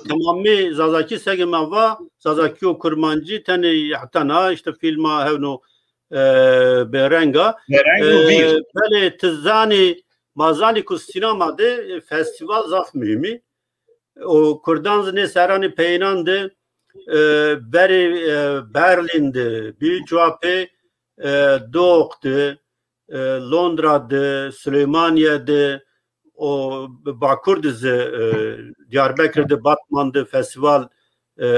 tamamı Zazaki segmava Zazaki o kurmancı tane hatana işte filma hevno berenga böyle tizani mazani ku sinemada festival zaf mühimi o Kurdan serani peynandı beri Berlin'de bir cuape Doğuk'tu Londra'da Süleymaniye'de o Bakurd'da Diyarbakır'da Batman'da festival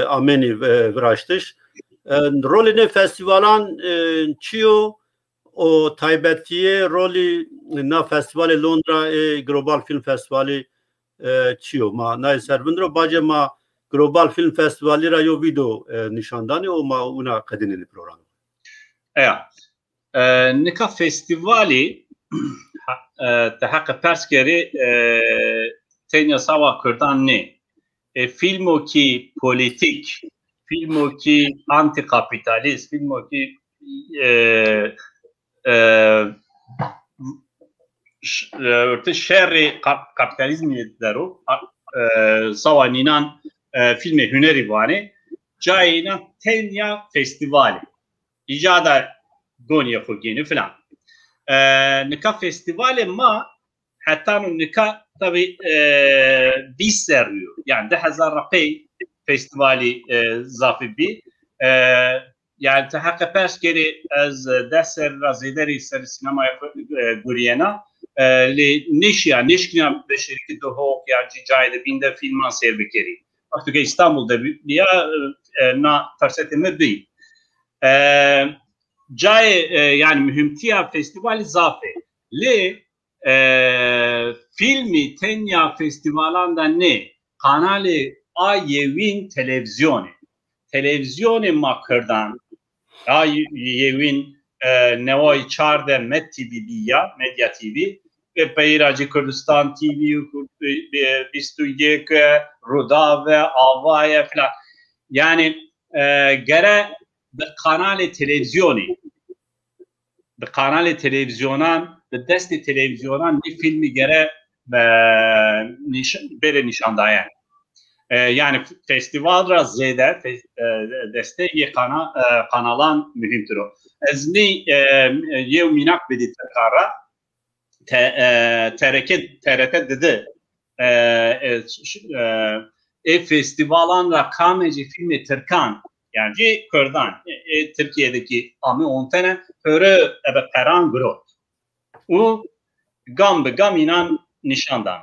ameni vraştış. Rolünü festivalan çiyo o taybetiye rolü na festivali Londra Global Film Festivali çiyo ma na servindro baje ma Global Film Festivali ra yo video nişandani o ma una kadinili program. Evet. Nika festivali تحقق پرسکری تنیا سوا کردن نه فیلمو کی پولیتیک فیلمو کی آنتی کاپیتالیست فیلمو کی شر کاپیتالیزمی درو سوا نینان فیلم هنری وانه جاینا تنیا فستیوالی ایجاد دنیا خوگینی فلان nika festivali ma hatta nika tabi biz seriyor yani 2000 rapey festivali zafi bi yani tahakkuk perskeri az deser razideri ser sinemaya guriyena li nişkina beşeriki dohok ya cicayda binde filman serbekeri artık İstanbul'da ya na fırsatımı değil Cay yani mühimtiya festivali zafe. Le filmi tenya festivalanda ne? Kanali Ayevin televizyonu. Televizyonu makardan Ayevin nevai çarde Met TV ya Medya TV پیراجی کردستان تیوی و 21 روداوه آوای فلان یعنی گره به قنال تلویزیونان به دست تلویزیونان دی فیلمی گره بره نشان داین yani festival را زیاده دسته یک قنالان مهمتره از نی یه میناک بدید کارا TRT dedi festivalان را کامجی فیلم ترکان yani Kürdan Türkiye'deki ami 10 tane öyle peran grot o gam be gam inan nişandan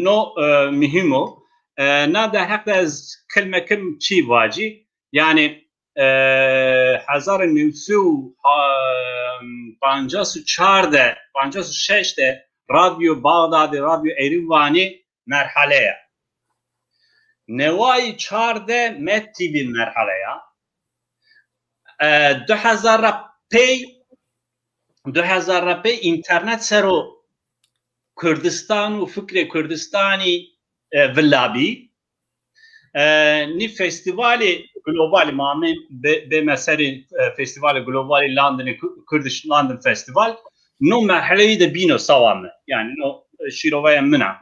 no mühim o ne de hatta az kelime kim çi vaci yani 1954 radyo Bağdadi radyo Erivani merhaleye نوای 14 متی بی مرحله 2000 پی اینترنت سرو کردستان و فکر کردستانی ولابی نی فستیوال گلوبال مامن به مسری فستیوال گلوبال لندن کردش لندن فستیوال نو مرحله ده بینو سوامه yani نو شیروای منه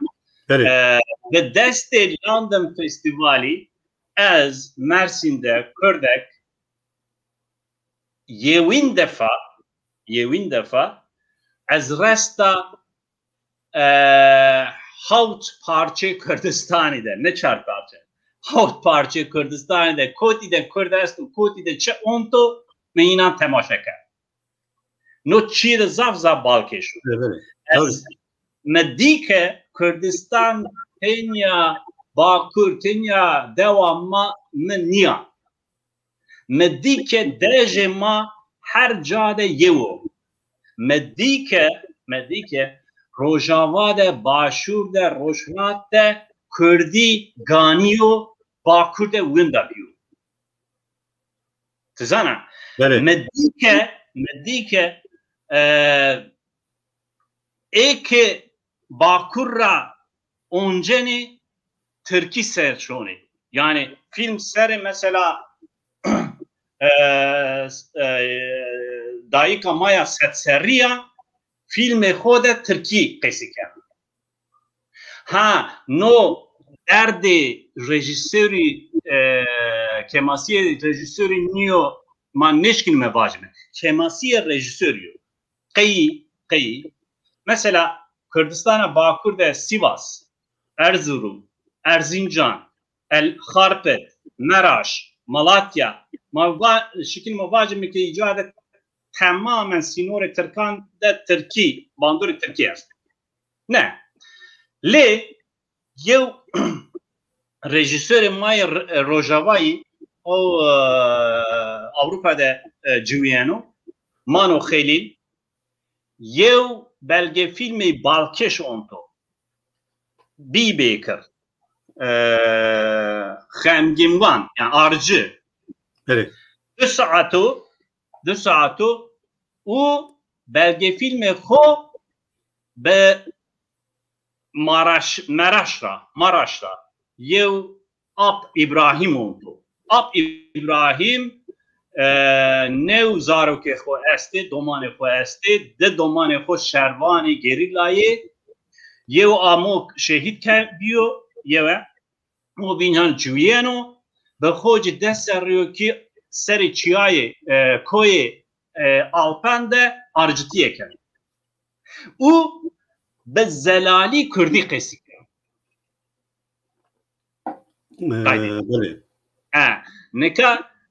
به دست لندن فستیوالی از مرسینده کردک یوین دفعه از رستا هاوت parça کردستانی ده نه چار parça هاوت parça کردستانی ده کوتی ده کردست و کوتی ده چه اون تو مینا تماشا کرد نو چی ده زف بالکشو مدیکه کردستان تنیا باکور تنیا devamma منیا مدیکه درجه ما هر جاده یو مدیکه روجاواده باشورده روشناته کردی گانیو باکورده وندا بیو تزانا مدیکه ایک باkurra onceni Türkiye serçoni yani film seri mesela dayika maya setseriya filme xode Türkiye qesike ha no derdi rejisöri kemasiye rejisöri niyo man neşkin mevacime kemasiye rejisörü qey mesela Kürdistan'a Bakur'da Sivas, Erzurum, Erzincan, El-Harpet, Meraş, Malatya, şekil mevacimi ki icadet tamamen sinore Türkan da Türkiye, banduri Türkiye است. Ne? Le, yev rejisörü Maya Rojavai o Avrupa'da Civiyano, Mano Khalil, yev belge filmi Balkeş onto B. Baker Xemgimvan yani arcı evet 2 saatu o belge filmi ho be Maraş'ta yev Ab İbrahim onto Ab İbrahim نو زارو که خو استه دومان خو استه ده دومان خو شروانی گریلایه یو آمو شهید که بیو یو مو بینان جویانو به خوج دست ریو که سری چیای کوی آلپنده آرجتیه کرد او به زلالی کردی قسی کرد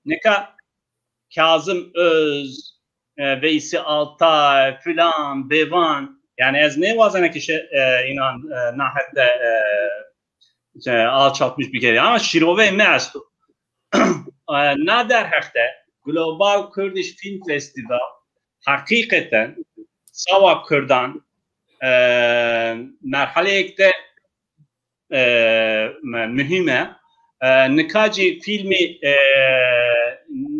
نکا Kazım Öz, Veysi Altay, filan, Bevan yani ez ne vazene ki inan nahette alçaltmış bir kere ama şirove ne astu nader hafta Global Kurdish Film Festival hakikaten Sava Kürdan merhaleyekte mühime nikaci filmi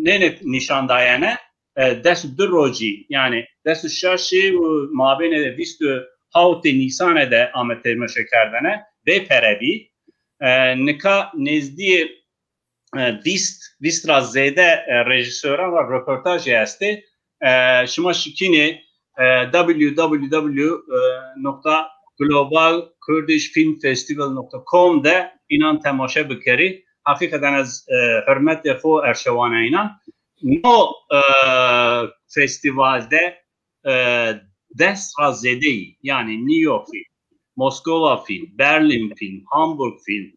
ne nişandayane دست دو روزی یعنی دست شاشی و مابین 27 نیسان ده آمد تماشا کردنه به پروی نکا نزدی 20 را زیاده رژیسوران و رپورتاجی هسته شما شکینه www.globalkurdishfilmfestival.com ده اینان تماشا بکری حقیقتا از حرمت خو ارشوانه اینان نو فستیوال ده دست را زده ای یعنی نیویورک فیلم مسکو فیلم برلین فیلم هامبورگ فیلم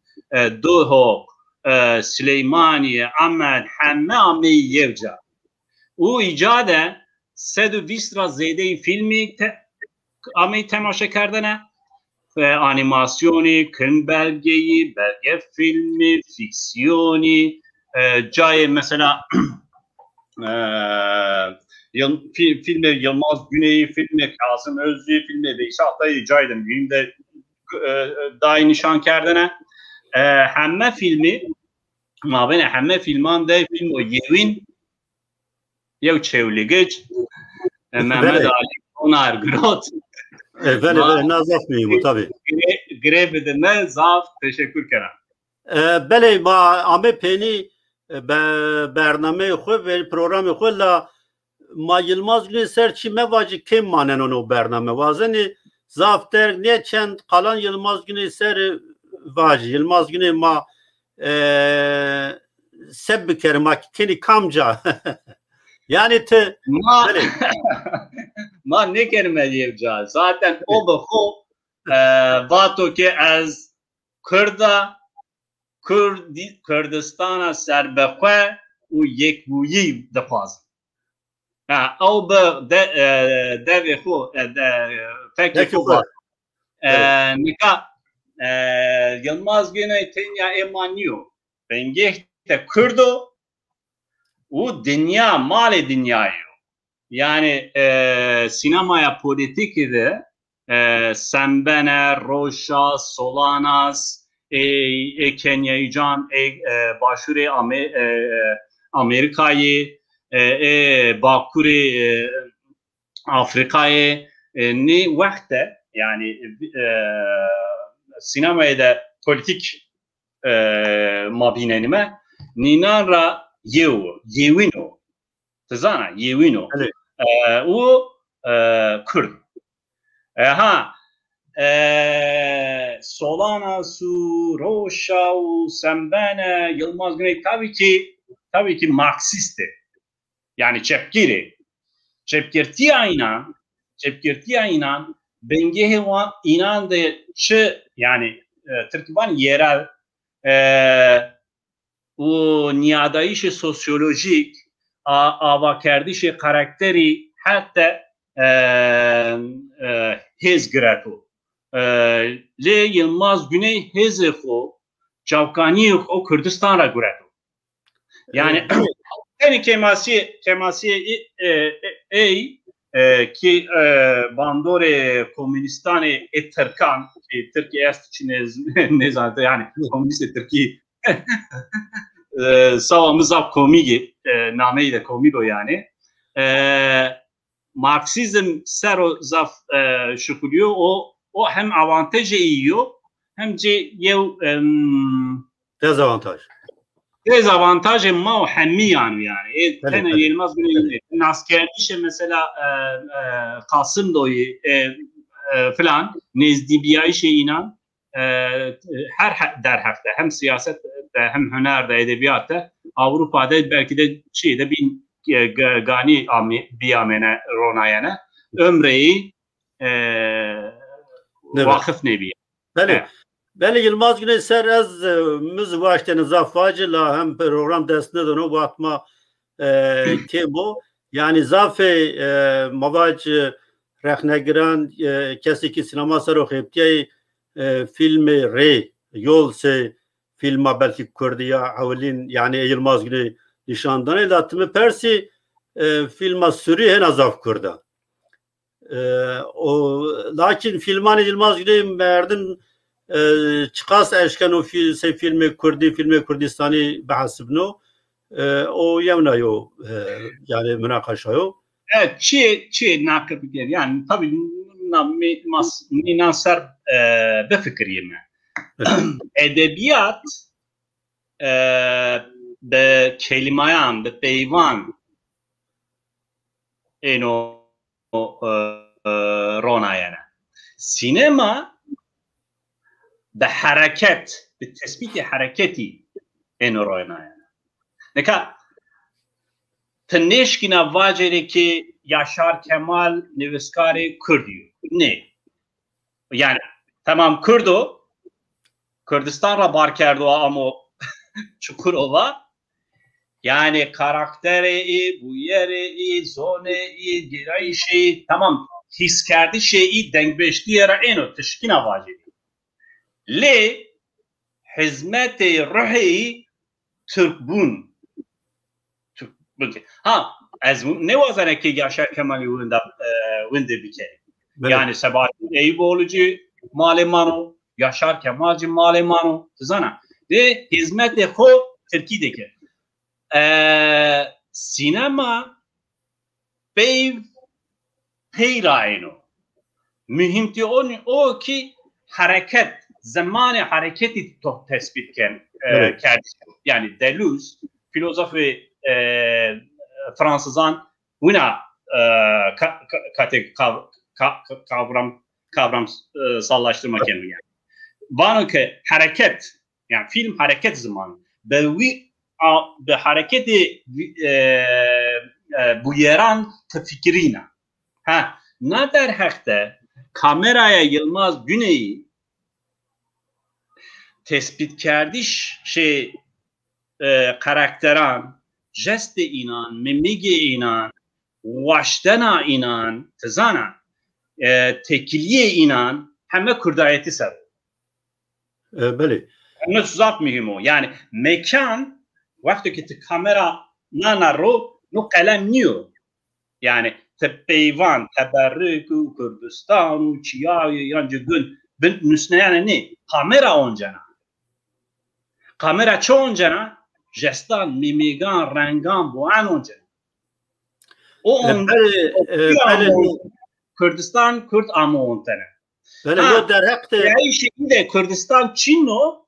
دوحق سلیمانی عمان همه یک جا او ایجاده 120 را زیاده فیلمی همه تماشا کردنه انیماسیونی کنبلگی بلگه فیلمی فیکسیونی جای مثلا فیلم یلماز güney فیلم کاظم özlü فیلم بیشتر جایدم günde دای نشان کردنه همه فیلمی ما بین همه فیلمان ده فیلم و یوین یو چولگج محمد علی اونارگرات بله نازف میمون tabii گریب دمه زاف teşekkür کنم بله ما همه پینی برنامه خود و پروگرام خود لا ما یلماز güney ser çi mevacı kim manen onu برنامه vazeni zaftır ne çend kalan Yılmaz Güney ser vacı Yılmaz Güney ma sebbi kerima kini kamca yani te ma ne kelime diyeceğim zaten o bu vato ki az Kürdistan'a serbekwe u yekbuyi depaz او به دوی خو فکر خو نکا Yılmaz Güney tenya emaniyo bengehte Kürdo u dünya mali dünyayı yani sinemaya politikide Sembene, Roşa, Solanas Kenya'yı can başure Amerika'yı Bakuri Afrika'yı ne vakte yani sinemaya da politik mabinenime ninara yevino tezana yevino o Kürt Solana su Roşa Sembene Yılmaz Güney tabii ki Marksist yani çepkirtiye inan bengehe van inan de çı yani Türkmen yerel o niyadayışı sosyolojik avakerdişi karakteri hatta hez gretu le Yılmaz Güney hezefo çavkani o Kürdistan'a gretu yani yani kemasi ki bandore komünistane Türkan ki Türkiye est Çinez ne zaten yani komünist Türkiye savamıza komigi nameyi de komido yani Marksizm sero zaf şükürüyor o hem avantajı yiyor hem de dezavantaj ma o hemmi yani tane Yılmaz Güney naskerdiş mesela Kasım Doğu falan nezdi biyayı inan her derhafta hem siyaset hem hünerde edebiyatta Avrupa'da belki de şeyde bin gani biyamene ronayana ömreyi vakıf nebi. Beni Yılmaz Güney ser az müzvaşten zafacıla hem program destine de o atma temo yani zafe mavac rehnegiran kesi ki sinema ser o heptiye filmi re yol se filma belki Kürdiya avlin yani Yılmaz Güney nişandan edatımı persi filma sürü en azaf Kürda o lakin filman Yılmaz Güney merdim çıkas eşken o filmi Kürdi filmi Kürdistani bahsibno o yemnayo yani münakaşayo. Evet, çi nakı bir yani tabii nasır befikriyim. Edebiyat be kelimayan, be peyvan eno rona yani. Sinema be hareket, be tespiti hareketi eno rona yani. Neka teneşkina vacere ki Yaşar Kemal niveskari Kürdiyor. Ne? Yani tamam Kürdo, Kürdistan'la barkerdo ama Çukurova. Yani karakteri, bu yeri, zoneyi, girayişi, tamam his kerdi şeyi denkbeşti yere eno teşkina vacedi. Le hizmeti ruhi Türkbun. Ha, az ne vazane ki Yaşar Kemal'i winde bikeri. Yani Sebahattin Eyüboğlu'cu malemano, Yaşar Kemal'ci malemano, tızana. De hizmeti ho Türkiye'deki. Sinema peyrayno. Mühimti o ki hareket, zamanı hareketi tespit kerdi. Yani Deleuze, filozofi Fransızan buna kavram sallaştırma kendini yani. Bana ki hareket, yani film hareket zamanı. Be hareketi bu yeran fikrine. Ha, ne der hakta kameraya Yılmaz Güney'i tespit kerdiş karakteran, jeste inan, mimigi inan, vaştana inan, tezana, tekiliye inan, heme kurdayeti ser. Beli. Ne tuzat mühim o. Yani mekan, vakti ki kamera nanaro, no kalem niyo. Yani tepeyvan, teberrüku, Kürdistan, çiyayı, yancı gün, bin nüsneyane ne? Kamera oncana. Kamera çoğuncana, jestan, mimigan, rengan, buan oncana. O Kürdistan, Kürt ama ontana. Böyle o derhekte. Yani şekilde Kürdistan, Çin'o,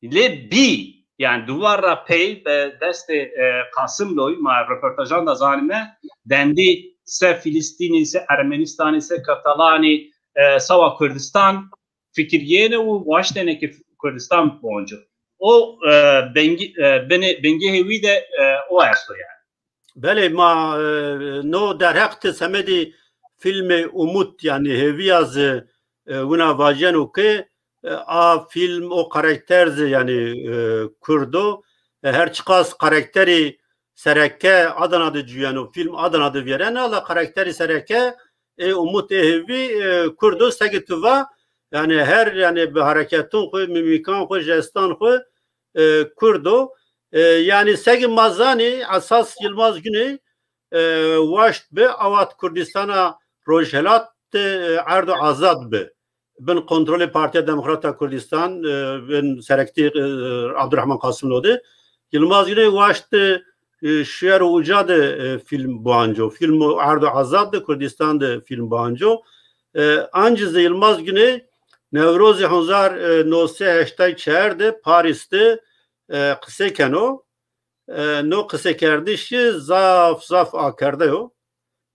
le bi, yani duvarra pey, deste Kasımloy, ma röportajan da zanime, dendi se Filistini, ise Ermenistan, ise Katalani, sava Kürdistan, fikiriyene u başteneki Kürdistan boncu. O bengi hevi de o erso yani. Bele ma no derhekte semedi filmi umut yani hevi yazı una vajenu ke a film o karakterzi yani Kürdo her çıkas karakteri sereke Adana'da cüyenu film Adana'da veren ala karakteri sereke umut hevi Kürdo segituva yani her yani bir hareketun koy mimikan koy jestan koy Kürdo yani segi mazani asas Yılmaz Güney vaşt be avat Kürdistan'a rojhelat ardu azad be ben kontrolü Partiya Demokrata Kürdistan ben serekti Abdurrahman Kasımlı'dı Yılmaz Güney vaşt şiar ucadı film buanco film ardu azad Kürdistan'da film buanco ancizde Yılmaz Güney Nevroz 1984'de Paris'te kısa kano no kısa kerdişi zaf akerde yo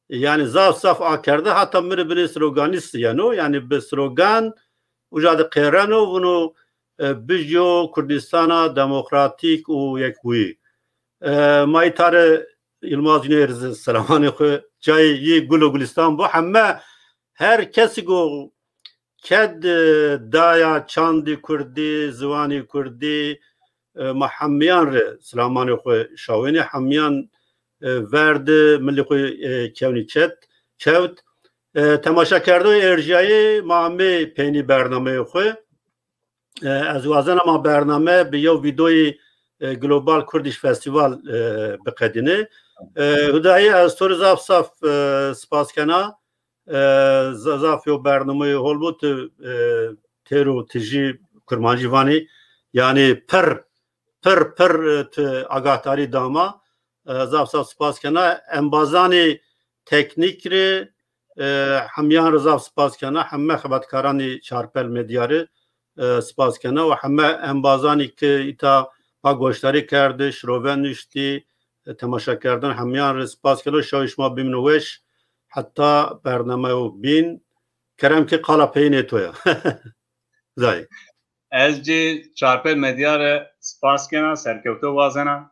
yani zaf akerde hatta bir sloganist yani bir slogan ucadı qerano bunu bijo Kürdistan'a demokratik u yekbuyi maytarı Yılmaz Güney'riz selamünaleyküm çayı Gülistan bu ama herkesi go ked daya çandi Kürdi zivani Kürdi محمیان ر سلامان خو شاوینی حمیان ورد ملی خو کونی چوت تماشا کرده ارجایی مامی پینی برنامه خو از وازن ما برنامه به یو ویدیوی گلوبال کردیش فستیوال بقدینه هدایی از طور زاف سپاس کنا زاف یو برنامه هولبوت تیرو تجی کرمانجیوانی yani پر آگاهتاری داما زاف سپاس کنه انبازانی تکنیک ری همیان رزاف سپاس کنه همه خبرکارانی چارپل مدیاره سپاس کنه و همه انبازانی که ایتا با گوشتاری کرده شروع نشتی تماشا کردن همیان رو سپاس کنه شایش ما بمنوش حتی برنامه و بین کرم که قالا پینه تویا زای از جی چارپل مدیار سپاس کنه سرکوتو وازنه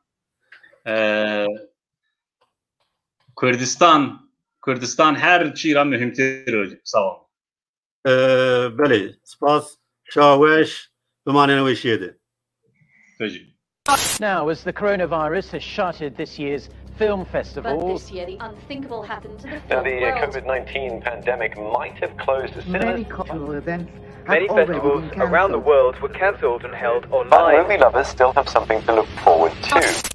کردستان هر چی را مهمتر رو سوال بله سپاس شاوش بمانه نوشیده Now, as the coronavirus has shuttered this year's film festival, but this year the unthinkable happened to the now, film the world. COVID-19 pandemic might have closed the cinema. Many cultural events Many festivals around the world were cancelled and held online. But movie lovers still have something to look forward to.